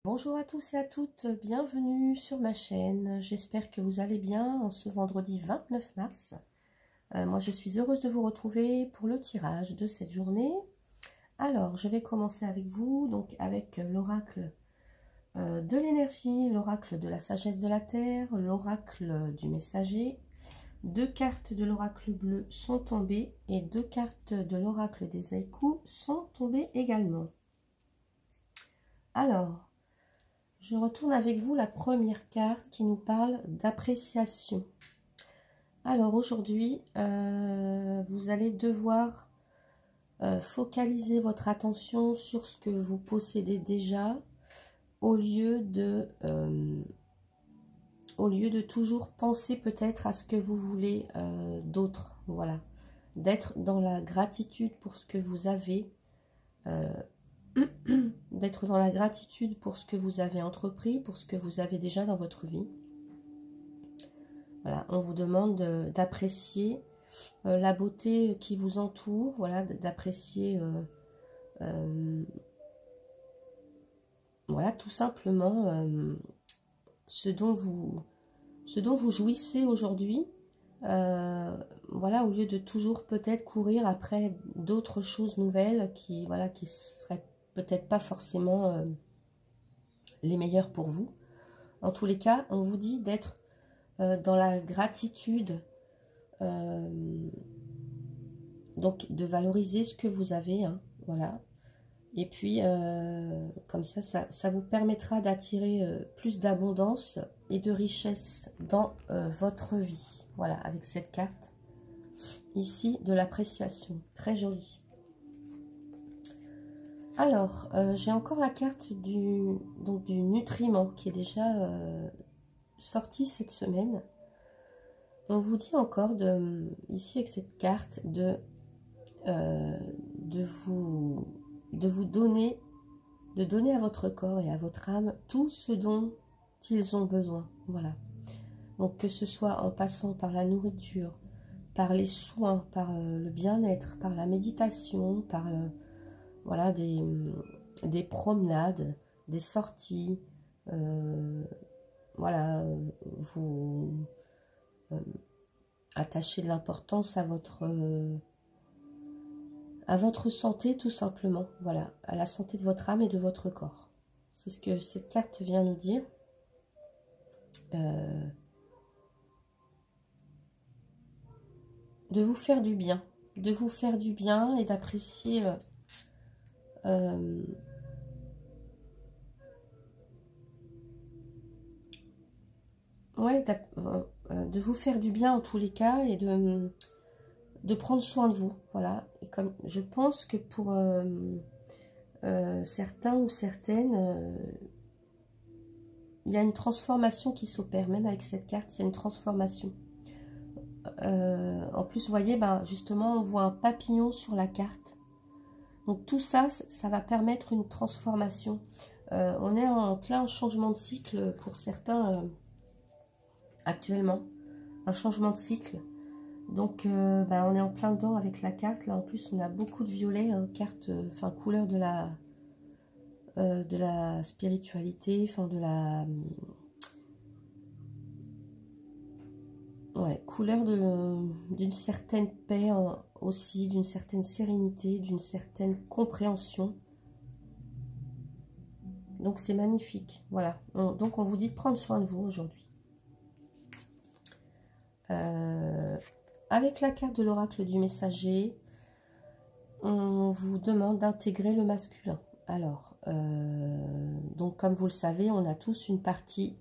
Bonjour à tous et à toutes, bienvenue sur ma chaîne. J'espère que vous allez bien en ce vendredi 29 mars. Moi, je suis heureuse de vous retrouver pour le tirage de cette journée. Alors, je vais commencer avec vous, donc avec l'oracle de l'énergie, l'oracle de la sagesse de la terre, l'oracle du messager. 2 cartes de l'oracle bleu sont tombées et 2 cartes de l'oracle des haïkus sont tombées également. Alors, je retourne avec vous la première carte qui nous parle d'appréciation. Alors aujourd'hui, vous allez devoir focaliser votre attention sur ce que vous possédez déjà au lieu de toujours penser peut-être à ce que vous voulez d'autre. Voilà, d'être dans la gratitude pour ce que vous avez. D'être dans la gratitude pour ce que vous avez entrepris, pour ce que vous avez déjà dans votre vie. Voilà, on vous demande d'apprécier la beauté qui vous entoure, voilà, d'apprécier voilà, tout simplement ce dont vous jouissez aujourd'hui. Voilà, au lieu de toujours peut-être courir après d'autres choses nouvelles qui, voilà, qui seraient peut-être pas forcément les meilleurs pour vous. En tous les cas, on vous dit d'être dans la gratitude, donc de valoriser ce que vous avez, hein, voilà. Et puis, comme ça vous permettra d'attirer plus d'abondance et de richesse dans votre vie. Voilà, avec cette carte ici de l'appréciation, très jolie. Alors, j'ai encore la carte du nutriment qui est déjà sortie cette semaine. On vous dit encore, ici avec cette carte, de vous donner à votre corps et à votre âme tout ce dont ils ont besoin. Voilà. Donc que ce soit en passant par la nourriture, par les soins, par le bien-être, par la méditation, par voilà, des promenades, des sorties, voilà, vous attachez de l'importance à votre santé tout simplement, voilà, à la santé de votre âme et de votre corps. C'est ce que cette carte vient nous dire. De vous faire du bien, et d'apprécier ouais, de vous faire du bien en tous les cas et de prendre soin de vous, voilà. Et comme je pense que pour certains ou certaines, il y a une transformation qui s'opère, même avec cette carte, il y a une transformation. En plus, vous voyez, ben, justement, on voit un papillon sur la carte. Donc tout ça, ça va permettre une transformation. On est en plein changement de cycle pour certains actuellement. Un changement de cycle. Donc ben, on est en plein dedans avec la carte. Là en plus on a beaucoup de violet, hein, carte, enfin couleur de la spiritualité, enfin de la... ouais, couleur d'une certaine paix aussi, d'une certaine sérénité, d'une certaine compréhension. Donc c'est magnifique, voilà. Donc on vous dit de prendre soin de vous aujourd'hui. Avec la carte de l'oracle du messager, on vous demande d'intégrer le masculin. Alors, donc comme vous le savez, on a tous une partie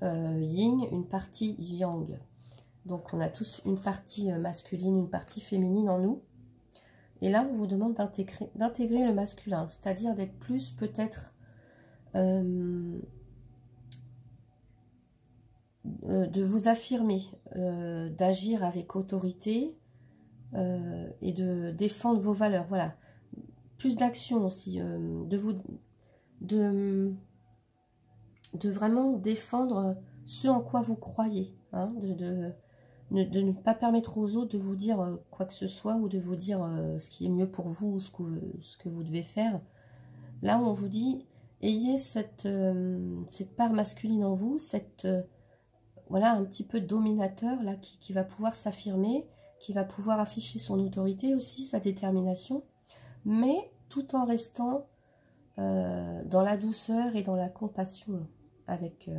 yin, une partie yang. Donc on a tous une partie masculine, une partie féminine en nous. Et là, on vous demande d'intégrer le masculin, c'est-à-dire d'être plus peut-être... de vous affirmer, d'agir avec autorité et de défendre vos valeurs. Voilà. Plus d'action aussi, de vraiment défendre ce en quoi vous croyez, hein, de ne pas permettre aux autres de vous dire quoi que ce soit ou de vous dire ce qui est mieux pour vous, ce que vous devez faire. Là, on vous dit ayez cette part masculine en vous, voilà, un petit peu dominateur là, qui va pouvoir s'affirmer, qui va pouvoir afficher son autorité aussi, sa détermination, mais tout en restant dans la douceur et dans la compassion avec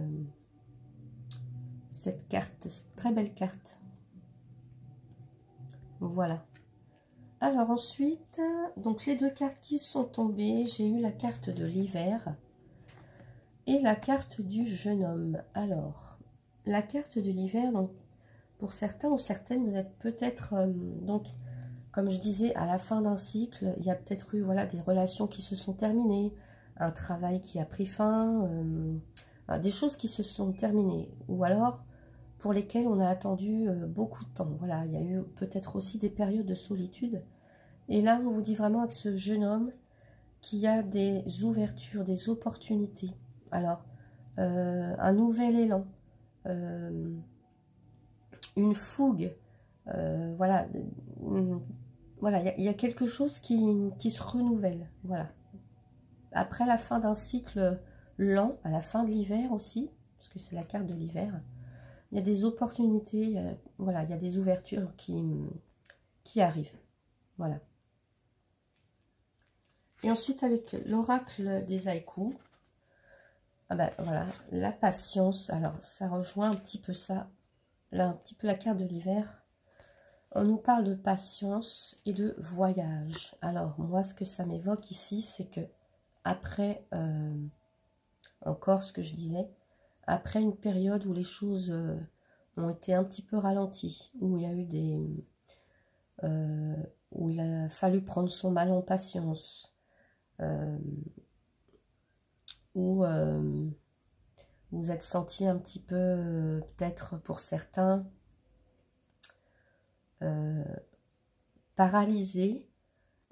cette carte, cette très belle carte. Voilà. Alors ensuite, donc les deux cartes qui sont tombées, j'ai eu la carte de l'hiver et la carte du jeune homme. Alors, la carte de l'hiver, donc pour certains ou certaines, vous êtes peut-être, donc, comme je disais, à la fin d'un cycle, il y a peut-être eu voilà, des relations qui se sont terminées, un travail qui a pris fin, des choses qui se sont terminées, ou alors pour lesquelles on a attendu beaucoup de temps. Voilà, il y a eu peut-être aussi des périodes de solitude. Et là, on vous dit vraiment avec ce jeune homme qu'il y a des ouvertures, des opportunités. Alors, un nouvel élan, une fougue, voilà, voilà, il y a quelque chose qui se renouvelle, voilà. Après la fin d'un cycle lent, à la fin de l'hiver aussi, parce que c'est la carte de l'hiver, il y a des opportunités, voilà, il y a des ouvertures qui arrivent, voilà. Et ensuite, avec l'oracle des haïkus, ah ben, voilà, la patience, alors ça rejoint un petit peu ça, là, un petit peu la carte de l'hiver. On nous parle de patience et de voyage. Alors, moi, ce que ça m'évoque ici, c'est que après, encore ce que je disais, après une période où les choses ont été un petit peu ralenties, où il y a eu des... où il a fallu prendre son mal en patience, où vous êtes senti un petit peu, peut-être pour certains, paralysé.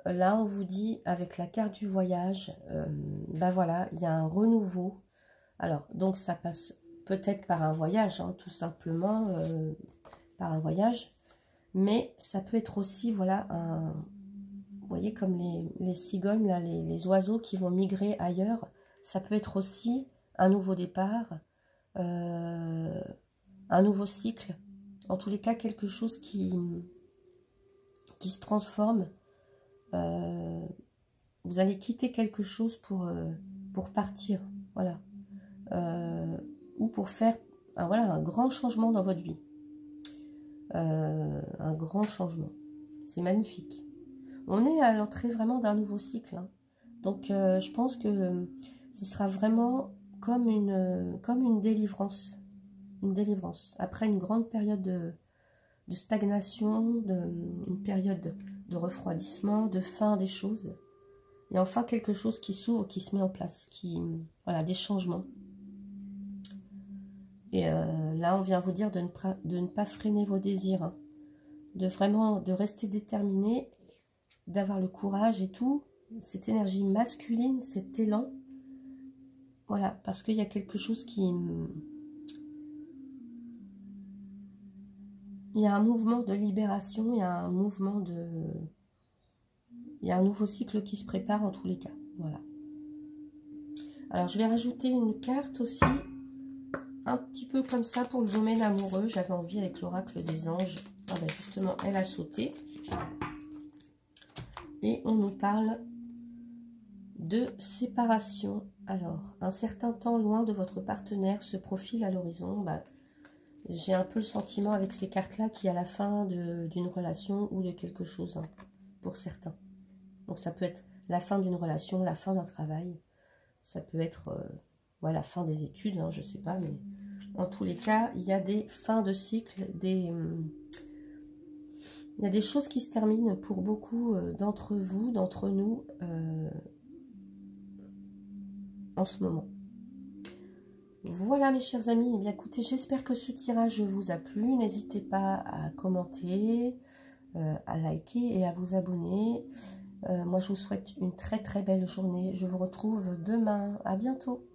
Là, on vous dit, avec la carte du voyage, ben voilà, il y a un renouveau. Alors, donc ça passe peut-être par un voyage, hein, tout simplement, par un voyage. Mais ça peut être aussi, voilà, vous voyez, comme les cigognes, là, les oiseaux qui vont migrer ailleurs. Ça peut être aussi un nouveau départ, un nouveau cycle. En tous les cas, quelque chose qui se transforme. Vous allez quitter quelque chose pour partir, voilà. Ou pour faire voilà, un grand changement dans votre vie. Un grand changement. C'est magnifique. On est à l'entrée vraiment d'un nouveau cycle. Hein. Donc, je pense que ce sera vraiment comme une délivrance. Une délivrance. Après une grande période de stagnation, une période de refroidissement, de fin des choses. Et enfin, quelque chose qui s'ouvre, qui se met en place. Voilà, des changements. Et là, on vient vous dire de ne pas freiner vos désirs. Hein. De rester déterminé, d'avoir le courage et tout. Cette énergie masculine, cet élan. Voilà, parce qu'il y a quelque chose qui... Il y a un mouvement de libération, il y a un mouvement de... Il y a un nouveau cycle qui se prépare en tous les cas. Voilà. Alors, je vais rajouter une carte aussi, un petit peu comme ça pour le domaine amoureux. J'avais envie avec l'oracle des anges. Ah ben justement, elle a sauté. Et on nous parle de séparation. Alors, un certain temps loin de votre partenaire se profile à l'horizon. Ben, j'ai un peu le sentiment avec ces cartes-là qu'il y a la fin d'une relation ou de quelque chose, hein, pour certains. Donc ça peut être la fin d'une relation, la fin d'un travail. Ça peut être ouais, la fin des études, hein, je ne sais pas. Mais en tous les cas, il y a des fins de cycle, il y a des choses qui se terminent pour beaucoup d'entre vous, d'entre nous, en ce moment. Voilà mes chers amis, eh bien écoutez, j'espère que ce tirage vous a plu. N'hésitez pas à commenter, à liker et à vous abonner. Moi je vous souhaite une très très belle journée. Je vous retrouve demain. À bientôt.